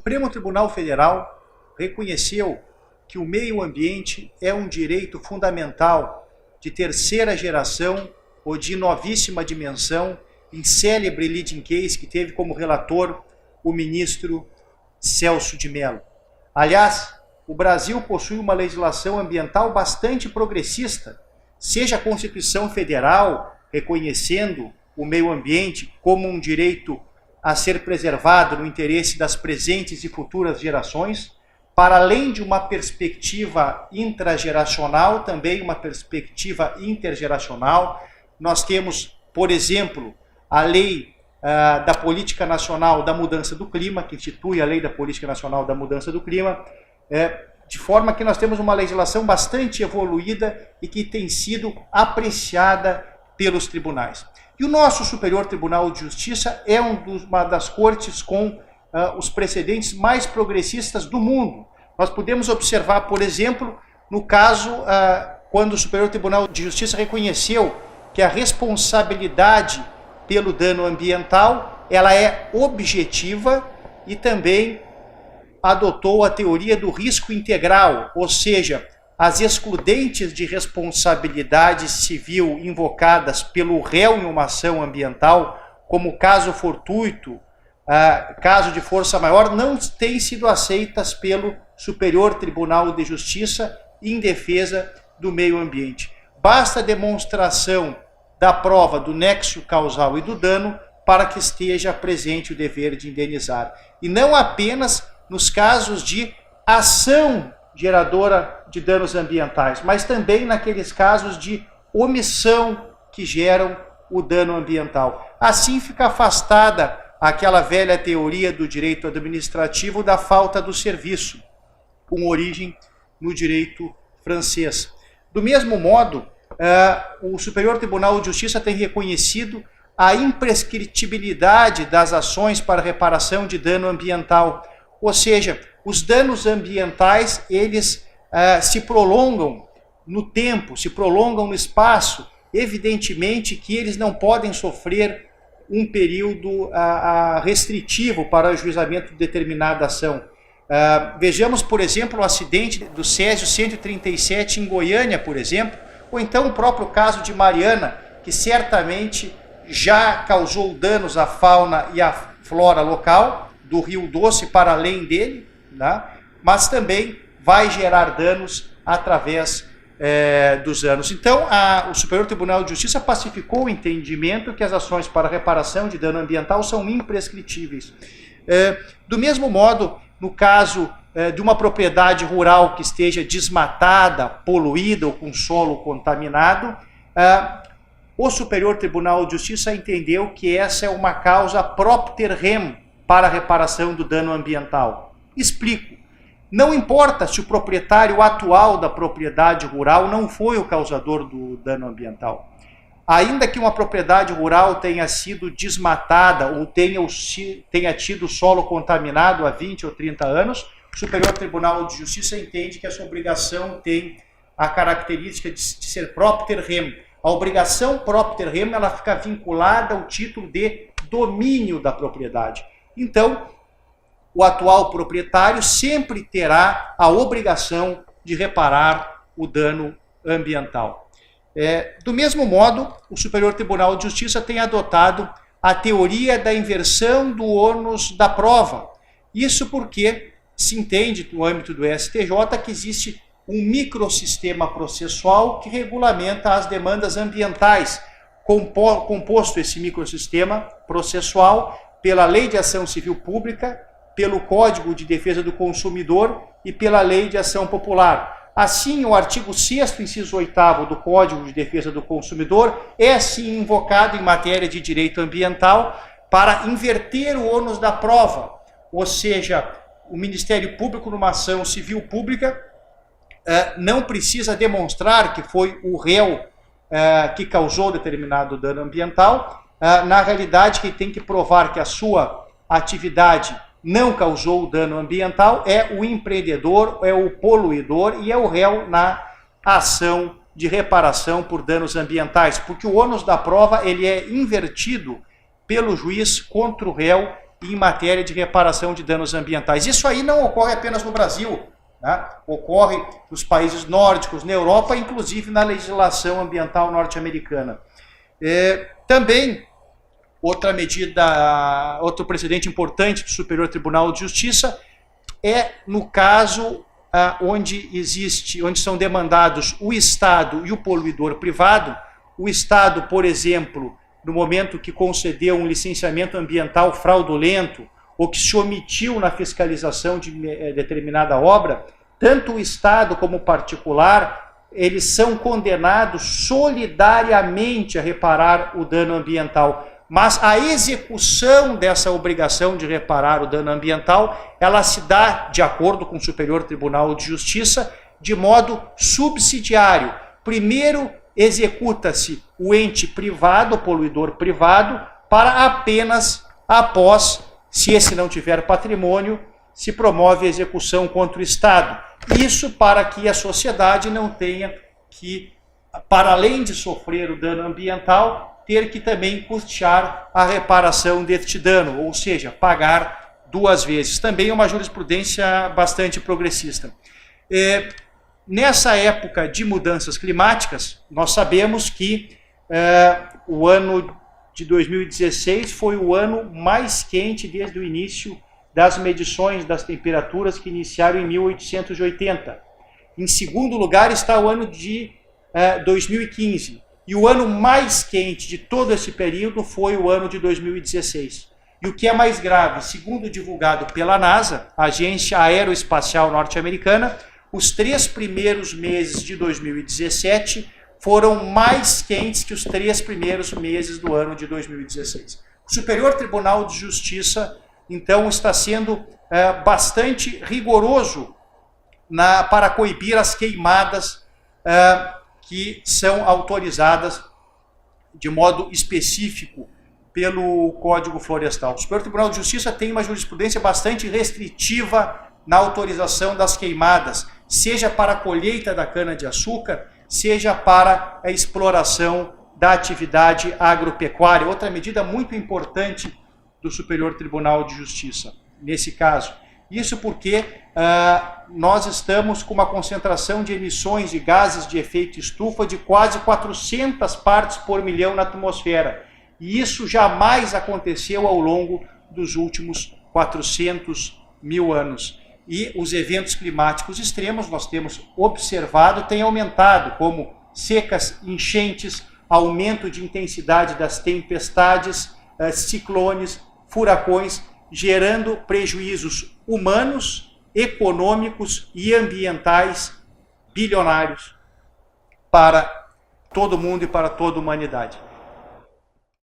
Supremo Tribunal Federal reconheceu que o meio ambiente é um direito fundamental de terceira geração ou de novíssima dimensão, em célebre leading case que teve como relator o ministro Celso de Mello. Aliás, o Brasil possui uma legislação ambiental bastante progressista, seja a Constituição Federal reconhecendo o meio ambiente como um direito a ser preservado no interesse das presentes e futuras gerações, para além de uma perspectiva intrageracional, também uma perspectiva intergeracional. Nós temos, por exemplo, a Lei da Política Nacional da Mudança do Clima, que institui a Lei da Política Nacional da Mudança do Clima, de forma que nós temos uma legislação bastante evoluída e que tem sido apreciada pelos tribunais. E o nosso Superior Tribunal de Justiça é uma das cortes com os precedentes mais progressistas do mundo. Nós podemos observar, por exemplo, no caso quando o Superior Tribunal de Justiça reconheceu que a responsabilidade pelo dano ambiental ela é objetiva e também adotou a teoria do risco integral, ou seja, as excludentes de responsabilidade civil invocadas pelo réu em uma ação ambiental, como caso fortuito, caso de força maior, não têm sido aceitas pelo Superior Tribunal de Justiça em defesa do meio ambiente. Basta a demonstração da prova do nexo causal e do dano para que esteja presente o dever de indenizar. E não apenas nos casos de ação geradora de danos ambientais, mas também naqueles casos de omissão que geram o dano ambiental. Assim fica afastada aquela velha teoria do direito administrativo da falta do serviço, com origem no direito francês. Do mesmo modo, o Superior Tribunal de Justiça tem reconhecido a imprescritibilidade das ações para reparação de dano ambiental, ou seja, os danos ambientais, eles se prolongam no tempo, se prolongam no espaço. Evidentemente que eles não podem sofrer um período restritivo para o ajuizamento de determinada ação. Vejamos, por exemplo, o acidente do Césio 137 em Goiânia, por exemplo, ou então o próprio caso de Mariana, que certamente já causou danos à fauna e à flora local, do Rio Doce para além dele, né? Mas também vai gerar danos através dos anos. Então, o Superior Tribunal de Justiça pacificou o entendimento que as ações para reparação de dano ambiental são imprescritíveis. Do mesmo modo, no caso de uma propriedade rural que esteja desmatada, poluída ou com solo contaminado, o Superior Tribunal de Justiça entendeu que essa é uma causa propter rem para a reparação do dano ambiental. Explico. Não importa se o proprietário atual da propriedade rural não foi o causador do dano ambiental. Ainda que uma propriedade rural tenha sido desmatada ou tenha tido solo contaminado há 20 ou 30 anos, o Superior Tribunal de Justiça entende que essa obrigação tem a característica de ser propter rem. A obrigação propter rem ela fica vinculada ao título de domínio da propriedade. Então, o atual proprietário sempre terá a obrigação de reparar o dano ambiental. Do mesmo modo, o Superior Tribunal de Justiça tem adotado a teoria da inversão do ônus da prova. Isso porque se entende, no âmbito do STJ, que existe um microsistema processual que regulamenta as demandas ambientais, composto esse microsistema processual pela Lei de Ação Civil Pública, pelo Código de Defesa do Consumidor e pela Lei de Ação Popular. Assim, o artigo 6º, inciso 8º do Código de Defesa do Consumidor é sim invocado em matéria de direito ambiental para inverter o ônus da prova, ou seja, o Ministério Público, numa ação civil pública, não precisa demonstrar que foi o réu que causou determinado dano ambiental. Na realidade, quem tem que provar que a sua atividade não causou dano ambiental é o empreendedor, é o poluidor e é o réu na ação de reparação por danos ambientais, porque o ônus da prova ele é invertido pelo juiz contra o réu em matéria de reparação de danos ambientais. Isso aí não ocorre apenas no Brasil, né? Ocorre nos países nórdicos, na Europa, inclusive na legislação ambiental norte-americana. Também, outra medida, outro precedente importante do Superior Tribunal de Justiça é no caso onde são demandados o Estado e o poluidor privado. O Estado, por exemplo, no momento que concedeu um licenciamento ambiental fraudulento ou que se omitiu na fiscalização de determinada obra, tanto o Estado como o particular, eles são condenados solidariamente a reparar o dano ambiental. Mas a execução dessa obrigação de reparar o dano ambiental, ela se dá, de acordo com o Superior Tribunal de Justiça, de modo subsidiário. Primeiro, executa-se o ente privado, o poluidor privado, para apenas após, se esse não tiver patrimônio, se promove a execução contra o Estado. Isso para que a sociedade não tenha que, para além de sofrer o dano ambiental, ter que também custear a reparação deste dano, ou seja, pagar duas vezes. Também é uma jurisprudência bastante progressista. Nessa época de mudanças climáticas, nós sabemos que o ano de 2016 foi o ano mais quente desde o início das medições das temperaturas que iniciaram em 1880. Em segundo lugar está o ano de 2015. E o ano mais quente de todo esse período foi o ano de 2016. E o que é mais grave, segundo divulgado pela NASA, a Agência Aeroespacial Norte-Americana, os 3 primeiros meses de 2017 foram mais quentes que os 3 primeiros meses do ano de 2016. O Superior Tribunal de Justiça, então, está sendo bastante rigoroso para coibir as queimadas que são autorizadas de modo específico pelo Código Florestal. O Superior Tribunal de Justiça tem uma jurisprudência bastante restritiva na autorização das queimadas, seja para a colheita da cana-de-açúcar, seja para a exploração da atividade agropecuária. Outra medida muito importante do Superior Tribunal de Justiça, nesse caso. Isso porque nós estamos com uma concentração de emissões de gases de efeito estufa de quase 400 partes por milhão na atmosfera. E isso jamais aconteceu ao longo dos últimos 400 mil anos. E os eventos climáticos extremos, nós temos observado, têm aumentado, como secas, enchentes, aumento de intensidade das tempestades, ciclones, furacões, gerando prejuízos humanos, econômicos e ambientais bilionários para todo mundo e para toda a humanidade.